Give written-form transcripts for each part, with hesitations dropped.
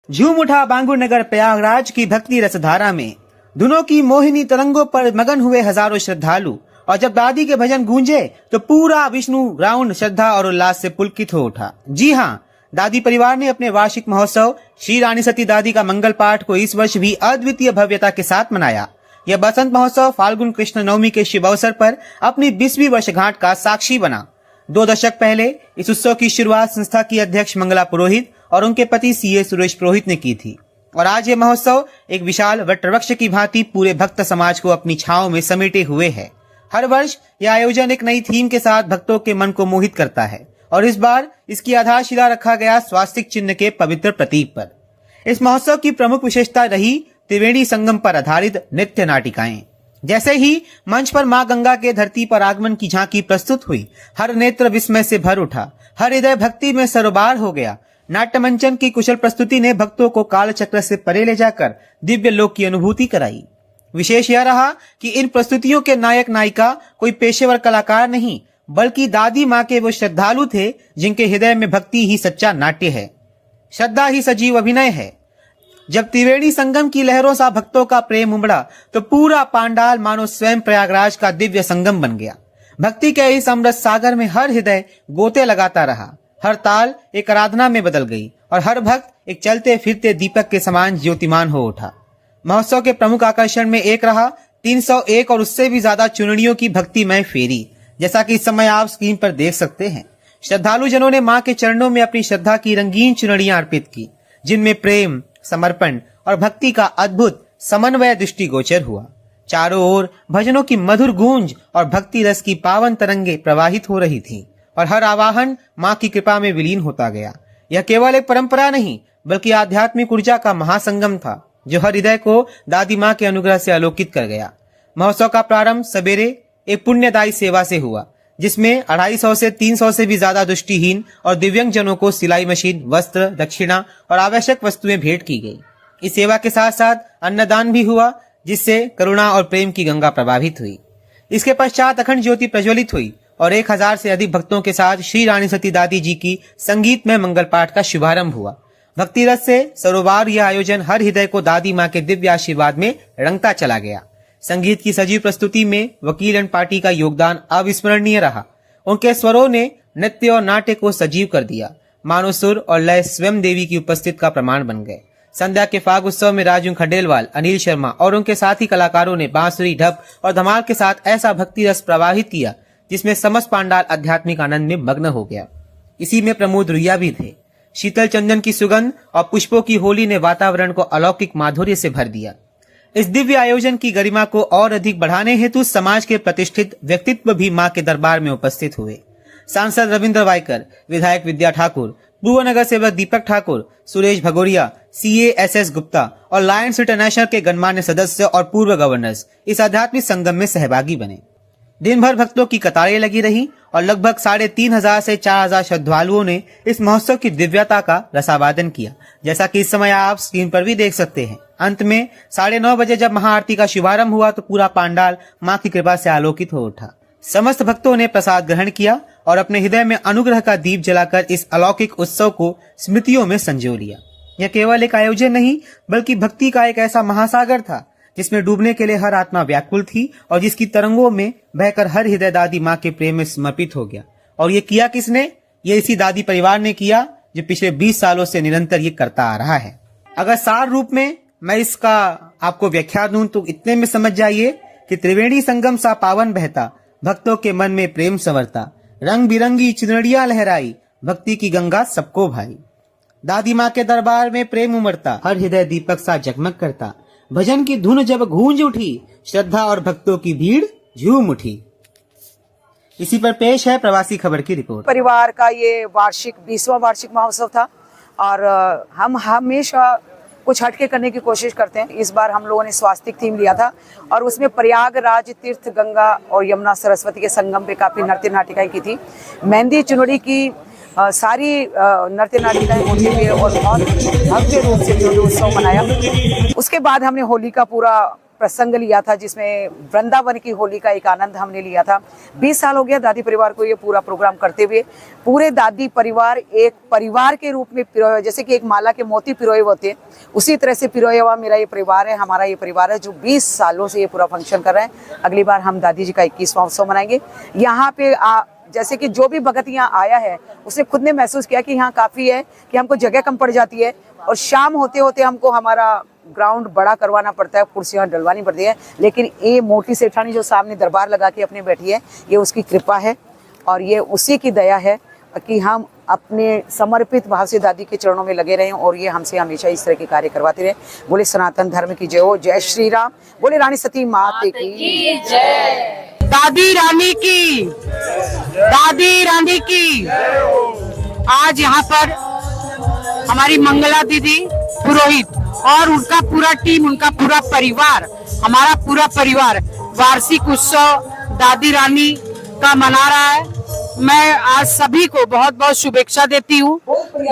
झूम उठा बांगुर नगर प्रयागराज की भक्ति रसधारा में। धुनों की मोहिनी तरंगों पर मगन हुए हजारों श्रद्धालु, और जब दादी के भजन गूंजे तो पूरा विष्णु ग्राउंड श्रद्धा और उल्लास से पुलकित हो उठा। जी हाँ, दादी परिवार ने अपने वार्षिक महोत्सव श्री रानी सती दादी का मंगल पाठ को इस वर्ष भी अद्वितीय भव्यता के साथ मनाया। यह बसंत महोत्सव फाल्गुन कृष्ण नवमी के शुभ अवसर पर अपनी 20वीं वर्षगांठ का साक्षी बना। 2 दशक पहले इस उत्सव की शुरुआत संस्था की अध्यक्ष मंगला पुरोहित और उनके पति सीए सुरेश पुरोहित ने की थी, और आज ये महोत्सव एक विशाल वटवृक्ष की भांति पूरे भक्त समाज को अपनी छांव में समेटे हुए है। हर वर्ष यह आयोजन एक नई थीम के साथ भक्तों के मन को मोहित करता है, और इस बार इसकी आधारशिला रखा गया स्वास्तिक चिन्ह के पवित्र प्रतीक पर। इस महोत्सव की प्रमुख विशेषता रही त्रिवेणी संगम पर आधारित नृत्य नाटिकाएं। जैसे ही मंच पर मां गंगा के धरती पर आगमन की झांकी प्रस्तुत हुई, हर नेत्र विस्मय से भर उठा, हर हृदय भक्ति में सरोबार हो गया। नाट्य मंचन की कुशल प्रस्तुति ने भक्तों को काल चक्र से परे ले जाकर दिव्य लोक की अनुभूति कराई। विशेष यह रहा कि इन प्रस्तुतियों के नायक नायिका कोई पेशेवर कलाकार नहीं, बल्कि दादी माँ के वो श्रद्धालु थे जिनके हृदय में भक्ति ही सच्चा नाट्य है, श्रद्धा ही सजीव अभिनय है। जब त्रिवेणी संगम की लहरों सा भक्तों का प्रेम उमड़ा तो पूरा पांडाल मानो स्वयं प्रयागराज का दिव्य संगम बन गया। भक्ति के इस अमृत सागर में हर हृदय गोते लगाता रहा, हर ताल एक आराधना में बदल गई और हर भक्त एक चलते फिरते दीपक के समान ज्योतिमान हो उठा। महोत्सव के प्रमुख आकर्षण में एक रहा 301 और उससे भी ज्यादा चुनरियों की भक्तिमय फेरी, जैसा कि इस समय आप स्क्रीन पर देख सकते हैं। श्रद्धालु जनों ने मां के चरणों में अपनी श्रद्धा की रंगीन चुनरियां अर्पित की, जिनमें प्रेम, समर्पण और भक्ति का अद्भुत समन्वय दृष्टिगोचर हुआ। चारों ओर भजनों की मधुर गूंज और भक्ति रस की पावन तरंगे प्रवाहित हो रही थी, और हर आवाहन मां की कृपा में विलीन होता गया। यह केवल एक परंपरा नहीं, बल्कि आध्यात्मिक ऊर्जा का महासंगम था, जो हर हृदय को दादी मां के अनुग्रह से आलोकित कर गया। महोत्सव का प्रारंभ सवेरे एक पुण्यदायी सेवा से हुआ, जिसमें 250 से 300 से भी ज्यादा दृष्टिहीन और दिव्यांग जनों को सिलाई मशीन, वस्त्र, दक्षिणा और आवश्यक वस्तुएं भेंट की गई। इस सेवा के साथ साथ अन्नदान भी हुआ, जिससे करुणा और प्रेम की गंगा प्रभावित हुई। इसके पश्चात अखंड ज्योति प्रज्वलित हुई और 1000 से अधिक भक्तों के साथ श्री रानी सती दादी जी की संगीतमय मंगल पाठ का शुभारंभ हुआ। भक्ति रस से सरोबार यह आयोजन हर हृदय को दादी माँ के दिव्य आशीर्वाद में रंगता चला गया। संगीत की सजीव प्रस्तुति में वकील एंड पार्टी का योगदान अविस्मरणीय रहा। उनके स्वरों ने नृत्य और नाट्य को सजीव कर दिया, मानो सुर और लय स्वयं देवी की उपस्थित का प्रमाण बन गए। संध्या के फाग उत्सव में राजू खंडेलवाल, अनिल शर्मा और उनके साथी कलाकारों ने बांसुरी, ढप और धमाल के साथ ऐसा भक्ति रस प्रवाहित किया, जिसमें समस्त पांडाल आध्यात्मिक आनंद में मग्न हो गया। इसी में प्रमोद रुइया भी थे। शीतल चंदन की सुगंध और पुष्पों की होली ने वातावरण को अलौकिक माधुर्य से भर दिया। इस दिव्य आयोजन की गरिमा को और अधिक बढ़ाने हेतु समाज के प्रतिष्ठित व्यक्तित्व भी मां के दरबार में उपस्थित हुए। सांसद रविंद्र वाइकर, विधायक विद्या ठाकुर, पूर्व नगर सेवक दीपक ठाकुर, सुरेश भगोरिया, सीए एसएस गुप्ता और लायंस इंटरनेशनल के गणमान्य सदस्य और पूर्व गवर्नर्स इस आध्यात्मिक संगम में सहभागी बने। दिन भर भक्तों की कतारें लगी रही और लगभग 3500 से 4000 श्रद्धालुओं ने इस महोत्सव की दिव्यता का रसावादन किया, जैसा कि इस समय आप स्क्रीन पर भी देख सकते हैं। अंत में 9:30 बजे जब महाआरती का शुभारंभ हुआ तो पूरा पांडाल मां की कृपा से आलोकित हो उठा। समस्त भक्तों ने प्रसाद ग्रहण किया और अपने हृदय में अनुग्रह का दीप जलाकर इस अलौकिक उत्सव को स्मृतियों में संजो लिया। यह केवल एक आयोजन नहीं, बल्कि भक्ति का एक ऐसा महासागर था जिसमें डूबने के लिए हर आत्मा व्याकुल थी और जिसकी तरंगों में बहकर हर हृदय दादी माँ के प्रेम में समर्पित हो गया। और ये किया किसने? ये इसी दादी परिवार ने किया, जो पिछले 20 सालों से निरंतर ये करता आ रहा है। अगर सार रूप में मैं इसका आपको व्याख्या दूं तो इतने में समझ जाइए कि त्रिवेणी संगम सा पावन बहता, भक्तों के मन में प्रेम संवरता, रंग बिरंगी चुनरियां लहराई, भक्ति की गंगा सबको भाई। दादी माँ के दरबार में प्रेम उमड़ता, हर हृदय दीपक सा जगमग करता। भजन की धुन जब गूंज उठी, श्रद्धा और भक्तों की भीड़ झूम उठी। इसी पर पेश है प्रवासी खबर की रिपोर्ट। परिवार का ये 20वां वार्षिक महोत्सव था और हम हमेशा कुछ हटके करने की कोशिश करते हैं। इस बार हम लोगों ने स्वास्तिक थीम लिया था और उसमें प्रयागराज तीर्थ गंगा और यमुना सरस्वती के संगम पे काफी नृत्य नाटिकाएं की थी। मेहंदी चुनरी की सारी नृत्य नाटिकाएं होती हुई और बहुत भव्य रूप से जो उत्सव मनाया। उसके बाद हमने होली का पूरा प्रसंग लिया था जिसमें वृंदावन की होली का एक आनंद हमने लिया था। 20 साल हो गया दादी परिवार को ये पूरा प्रोग्राम करते हुए। पूरे दादी परिवार एक परिवार के रूप में पिरोए, जैसे कि एक माला के मोती पिरोए होते हैं, उसी तरह से पिरोया हुआ मेरा ये परिवार है, हमारा ये परिवार है जो 20 सालों से ये पूरा फंक्शन कर रहे हैं। अगली बार हम दादी जी का 21वां उत्सव मनाएंगे। यहाँ पे जैसे कि जो भी भगत यहाँ आया है उसने खुद ने महसूस किया कि यहाँ काफ़ी है, कि हमको जगह कम पड़ जाती है और शाम होते होते हमको हमारा ग्राउंड बड़ा करवाना पड़ता है, कुर्सियाँ डलवानी पड़ती है। लेकिन ये मोटी सेठानी जो सामने दरबार लगा के अपने बैठी है, ये उसकी कृपा है और ये उसी की दया है कि हम अपने समर्पित भाव से दादी के चरणों में लगे रहें और ये हमसे हमेशा इस तरह के कार्य करवाते रहे। बोले सनातन धर्म की जय हो, जय श्री राम। बोले रानी सती माता की जय। दादी रानी की, दादी रानी की। आज यहाँ पर हमारी मंगला दीदी पुरोहित और उनका पूरा टीम, उनका पूरा परिवार, हमारा पूरा परिवार वार्षिक उत्सव दादी रानी का मना रहा है। मैं आज सभी को बहुत बहुत शुभेच्छा देती हूँ।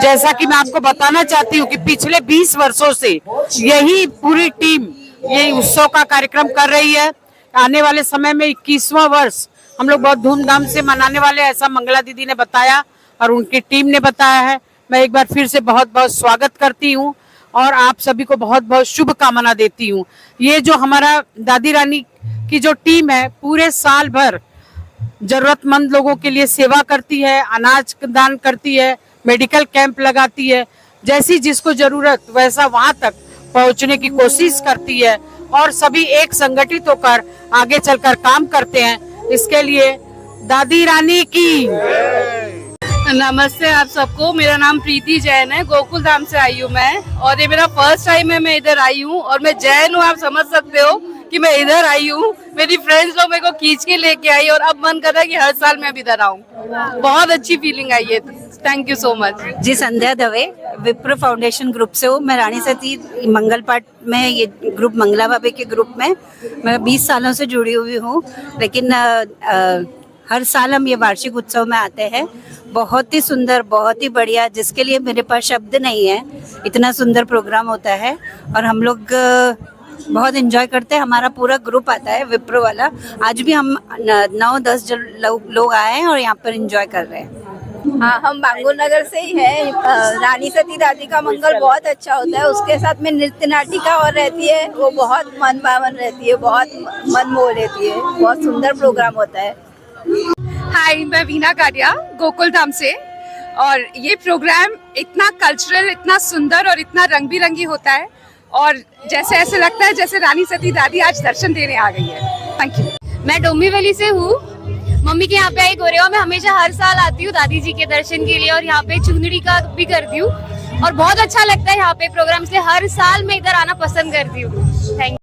जैसा कि मैं आपको बताना चाहती हूँ कि पिछले 20 वर्षों से यही पूरी टीम ये उत्सव का कार्यक्रम कर रही है। आने वाले समय में 21वां वर्ष हम लोग बहुत धूमधाम से मनाने वाले, ऐसा मंगला दीदी ने बताया और उनकी टीम ने बताया है। मैं एक बार फिर से बहुत बहुत स्वागत करती हूँ और आप सभी को बहुत बहुत शुभकामना देती हूँ। ये जो हमारा दादी रानी की जो टीम है पूरे साल भर जरूरतमंद लोगों के लिए सेवा करती है, अनाज दान करती है, मेडिकल कैंप लगाती है, जैसी जिसको जरूरत वैसा वहां तक पहुंचने की कोशिश करती है और सभी एक संगठित होकर आगे चलकर काम करते हैं। इसके लिए दादी रानी की नमस्ते आप सबको। मेरा नाम प्रीति जैन है, गोकुल धाम से आई हूँ मैं और ये मेरा फर्स्ट टाइम है मैं इधर आई हूँ और मैं जैन हूँ, आप समझ सकते हो कि मैं इधर आई हूँ। मेरी फ्रेंड्स लोग मेरे को खींच के लेके आई और अब मन कर रहा है कि हर साल मैं भी इधर आऊँ। बहुत अच्छी फीलिंग आई है, थैंक यू सो मच। जी, संध्या दवे विप्रो फाउंडेशन ग्रुप से हूँ। मैं रानी सती मंगल पाठ में, ये ग्रुप मंगला बाबे के ग्रुप में मैं 20 सालों से जुड़ी हुई हूँ। लेकिन हर साल हम ये वार्षिक उत्सव में आते हैं। बहुत ही सुंदर, बहुत ही बढ़िया, जिसके लिए मेरे पास शब्द नहीं है, इतना सुंदर प्रोग्राम होता है और हम लोग बहुत एंजॉय करते हैं। हमारा पूरा ग्रुप आता है विप्रो वाला। आज भी हम 9-10 लोग आए हैं और यहाँ पर एंजॉय कर रहे हैं। हाँ, हम बांगुर नगर से ही हैं। रानी सती दादी का मंगल बहुत अच्छा होता है, उसके साथ में नृत्य नाटिका और रहती है, वो बहुत मन भावन रहती है, बहुत मन मोह लेती है, बहुत सुंदर प्रोग्राम होता है। हाय, मैं वीना कारिया गोकुल धाम से और ये प्रोग्राम इतना कल्चरल, इतना सुंदर और इतना रंग बिरंगी होता है और जैसे ऐसे लगता है जैसे रानी सती दादी आज दर्शन देने आ गई है। Thank you. मैं डोंबिवली से हूँ, मम्मी के यहाँ पे आई गोरेवा में हमेशा हर साल आती हूँ दादी जी के दर्शन के लिए और यहाँ पे चुंदड़ी का भी करती हूँ और बहुत अच्छा लगता है यहाँ पे प्रोग्राम, इसलिए हर साल मैं इधर आना पसंद करती हूँ। Thank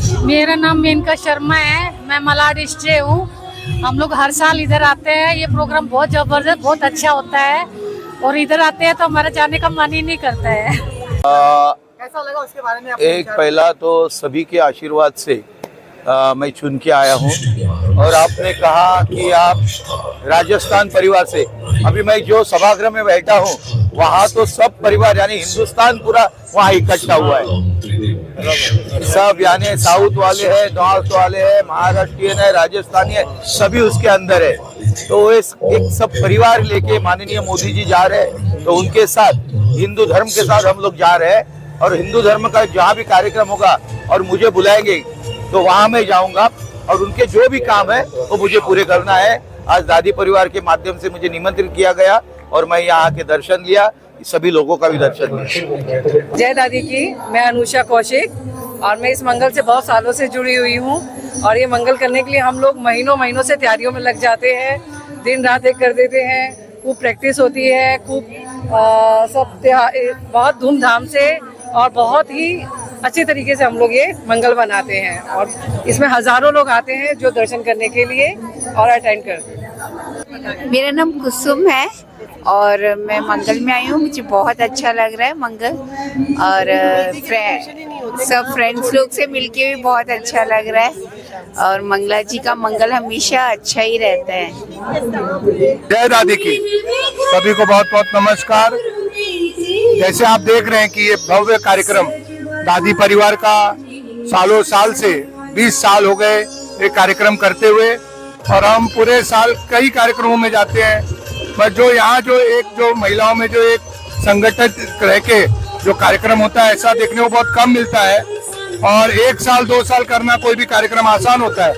you. मेरा नाम मेनका शर्मा है, मैं मलाड से हूँ। हम लोग हर साल इधर आते हैं, ये प्रोग्राम बहुत जबरदस्त, बहुत अच्छा होता है और इधर आते हैं तो हमारा जाने का मन ही नहीं करता है। कैसा लगा उसके बारे में? एक पहला तो सभी के आशीर्वाद से मैं चुन के आया हूँ और आपने कहा कि आप राजस्थान परिवार से, अभी मैं जो सभागृह में बैठा हूँ वहाँ तो सब परिवार यानी हिंदुस्तान पूरा वहाँ इकट्ठा हुआ है। सब यानी साउथ वाले हैं, नॉर्थ वाले हैं, महाराष्ट्रियन है, राजस्थानी है, सभी उसके अंदर है। तो एक सब परिवार लेके माननीय मोदी जी जा रहे हैं, तो उनके साथ हिंदू धर्म के साथ हम लोग जा रहे हैं और हिंदू धर्म का जहाँ भी कार्यक्रम होगा और मुझे बुलाएंगे तो वहाँ मैं जाऊंगा और उनके जो भी काम है वो मुझे पूरे करना है। आज दादी परिवार के माध्यम से मुझे निमंत्रित किया गया और मैं यहाँ के दर्शन लिया, सभी लोगों का भी दर्शन लिया। जय दादी की। मैं अनुषा कौशिक और मैं इस मंगल से बहुत सालों से जुड़ी हुई हूँ और ये मंगल करने के लिए हम लोग महीनों महीनों से तैयारियों में लग जाते हैं, दिन रात एक कर देते हैं, खूब प्रैक्टिस होती है, खूब सब बहुत धूमधाम से और बहुत ही अच्छे तरीके से हम लोग ये मंगल बनाते हैं और इसमें हजारों लोग आते हैं जो दर्शन करने के लिए और अटेंड करते हैं। मेरा नाम कुसुम है और मैं मंगल में आई हूँ। मुझे बहुत अच्छा लग रहा है मंगल और सब फ्रेंड्स लोग से मिलके भी बहुत अच्छा लग रहा है और मंगला जी का मंगल हमेशा अच्छा ही रहता है। जय दादी की। सभी को बहुत बहुत नमस्कार। जैसे आप देख रहे हैं कि ये भव्य कार्यक्रम दादी परिवार का सालों साल से 20 साल हो गए ये कार्यक्रम करते हुए, और हम पूरे साल कई कार्यक्रमों में जाते हैं। पर जो यहाँ जो महिलाओं में जो एक संगठित रह के जो कार्यक्रम होता है, ऐसा देखने को बहुत कम मिलता है। और 1 साल 2 साल करना कोई भी कार्यक्रम आसान होता है,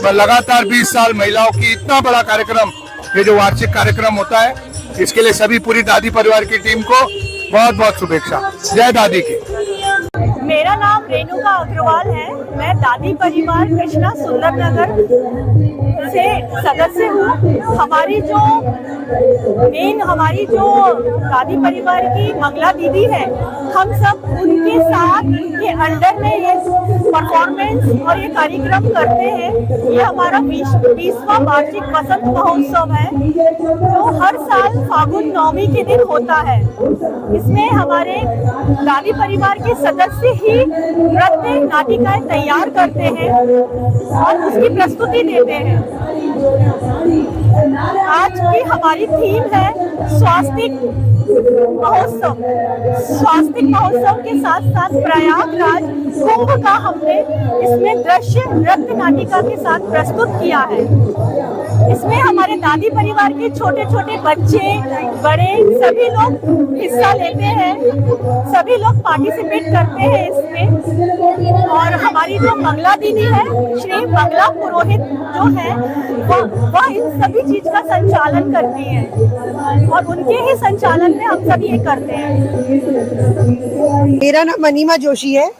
पर लगातार 20 साल महिलाओं की इतना बड़ा कार्यक्रम, ये जो वार्षिक कार्यक्रम होता है, इसके लिए सभी पूरी दादी परिवार की टीम को बहुत बहुत शुभेच्छा। जय दादी की। मेरा नाम रेणुका अग्रवाल है। मैं दादी परिवार कृष्णा सुंदरनगर से सदस्य हूँ। हमारी जो दादी परिवार की मंगला दीदी है, हम सब उनके साथ उनके अंडर में ये परफॉर्मेंस और ये कार्यक्रम करते हैं। ये हमारा 20वां वार्षिक वसंत महोत्सव है, जो हर साल फागुन 9वीं के दिन होता है। इसमें हमारे दादी परिवार के सदस्य ही नृत्य नाटिकाएं तैयार करते हैं और उसकी प्रस्तुति देते हैं। आज की हमारी थीम है स्वास्तिक महोत्सव। स्वास्तिक महोत्सव के साथ साथ प्रयागराज कुंभ का हमने इसमें दृश्य नृत्य नाटिका के साथ प्रस्तुत किया है। इसमें हमारे दादी परिवार के छोटे छोटे बच्चे, बड़े सभी लोग हिस्सा लेते हैं, सभी लोग पार्टिसिपेट करते हैं इसमें। और हमारी जो मंगला दीदी है, श्री मंगला पुरोहित जो है, वह इन सभी चीज का संचालन करती है और उनके ही संचालन में हम सभी ये करते हैं। मेरा नाम मनीमा जोशी है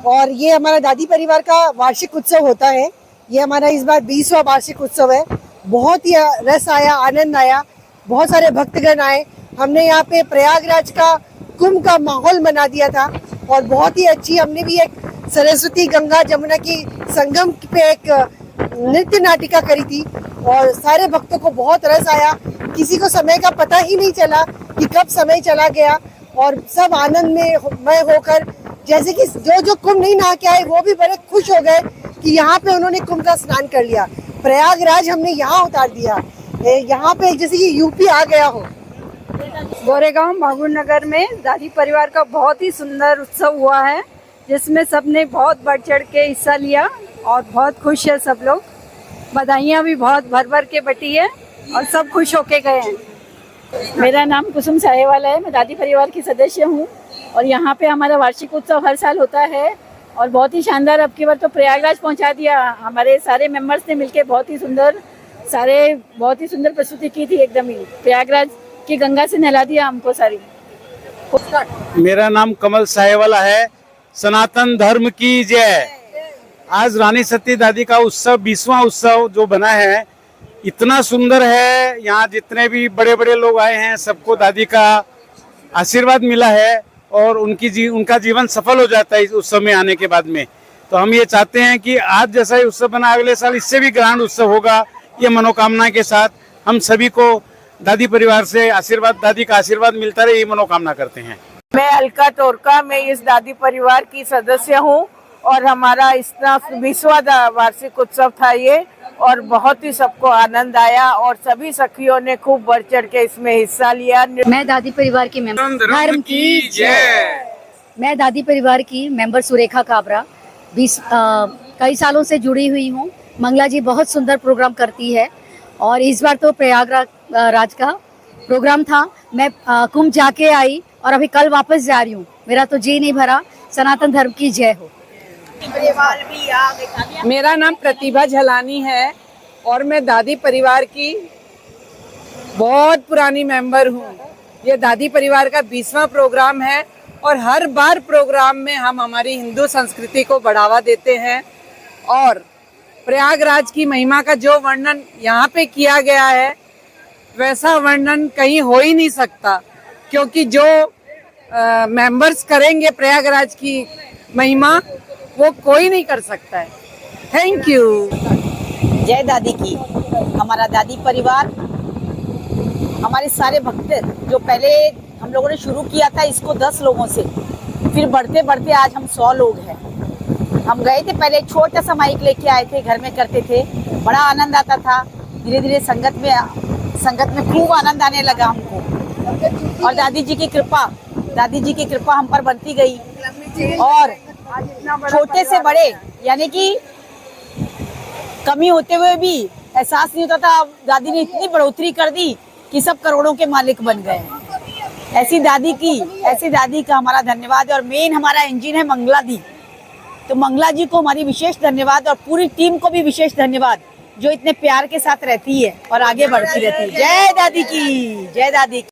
और ये हमारा दादी परिवार का वार्षिक उत्सव होता है। ये हमारा इस बार 20वां वार्षिक उत्सव है। बहुत ही रस आया, आनंद आया, बहुत सारे भक्तगण आए। हमने यहाँ पे प्रयागराज का कुंभ का माहौल बना दिया था और बहुत ही अच्छी, हमने भी एक सरस्वती गंगा जमुना की संगम पे एक नृत्य नाटिका करी थी और सारे भक्तों को बहुत रस आया। किसी को समय का पता ही नहीं चला कि कब समय चला गया और सब आनंद में होकर, जैसे कि जो कुंभ नहीं नहा के आए वो भी बड़े खुश हो गए कि यहाँ पे उन्होंने कुंभ का स्नान कर लिया। प्रयागराज हमने यहाँ उतार दिया, यहाँ पे जैसे कि यूपी आ गया हो। गोरेगांव महावीर नगर में दादी परिवार का बहुत ही सुंदर उत्सव हुआ है, जिसमें सबने बहुत बढ़ चढ़ के हिस्सा लिया और बहुत खुश है सब लोग। बधाइयाँ भी बहुत भर भर के बटी है और सब खुश होके गए हैं। मेरा नाम कुसुम साहेवाला है। मैं दादी परिवार की सदस्य हूँ और यहाँ पे हमारा वार्षिक उत्सव हर साल होता है और बहुत ही शानदार। अब की बार तो प्रयागराज पहुँचा दिया। हमारे सारे मेंबर्स ने मिलके बहुत ही सुंदर प्रस्तुति की थी। एकदम ही प्रयागराज की गंगा से नहला दिया हमको सारी। मेरा नाम कमल साहेवाला है। सनातन धर्म की जय। आज रानी सती दादी का उत्सव 20वां उत्सव जो बना है, इतना सुंदर है। यहाँ जितने भी बड़े बड़े लोग आए हैं, सबको दादी का आशीर्वाद मिला है और उनका जीवन सफल हो जाता है इस उत्सव में आने के बाद में। तो हम ये चाहते हैं कि आज जैसा ही उत्सव बना, अगले साल इससे भी ग्रैंड उत्सव होगा। ये मनोकामना के साथ हम सभी को दादी परिवार से दादी का आशीर्वाद मिलता रहे, ये मनोकामना करते हैं। मैं अलका टोरका, मैं इस दादी परिवार की सदस्य हूँ और हमारा इतना 20वां वार्षिक उत्सव था ये, और बहुत ही सबको आनंद आया और सभी सखियों ने खूब बढ़ चढ़ के इसमें हिस्सा लिया। मैं दादी परिवार की धर्म की जय। मैं दादी परिवार की मेंबर सुरेखा काबरा कई सालों से जुड़ी हुई हूँ। मंगला जी बहुत सुंदर प्रोग्राम करती है और इस बार तो प्रयागराज का प्रोग्राम था। मैं कुंभ जाके आई और अभी कल वापस जा रही हूँ। मेरा तो जी नहीं भरा। सनातन धर्म की जय हो। मेरा नाम प्रतिभा झलानी है और मैं दादी परिवार की बहुत पुरानी मेंबर हूँ। ये दादी परिवार का 20वां प्रोग्राम है और हर बार प्रोग्राम में हम हमारी हिंदू संस्कृति को बढ़ावा देते हैं और प्रयागराज की महिमा का जो वर्णन यहाँ पे किया गया है, वैसा वर्णन कहीं हो ही नहीं सकता, क्योंकि जो मेंबर्स करेंगे प्रयागराज की महिमा, वो कोई नहीं कर सकता है। Thank you. जय दादी की। हमारा दादी परिवार, हमारे सारे भक्त जो पहले हम लोगों ने शुरू किया था इसको 10 लोगों से, फिर बढ़ते बढ़ते आज हम 100 लोग हैं। हम गए थे पहले छोटा सा माइक लेके आए थे, घर में करते थे, बड़ा आनंद आता था। धीरे धीरे संगत में खूब आनंद आने लगा हमको और दादी जी की कृपा हम पर बनती गई और छोटे से बड़े यानी कि कमी होते हुए भी एहसास नहीं होता था, दादी ने इतनी बढ़ोतरी कर दी कि सब करोड़ों के मालिक बन गए। ऐसी दादी का हमारा धन्यवाद। और मेन हमारा इंजन है मंगला दी, तो मंगला जी को हमारी विशेष धन्यवाद और पूरी टीम को भी विशेष धन्यवाद, जो इतने प्यार के साथ रहती है और आगे बढ़ती रहती है। जय दादी की, जय दादी की।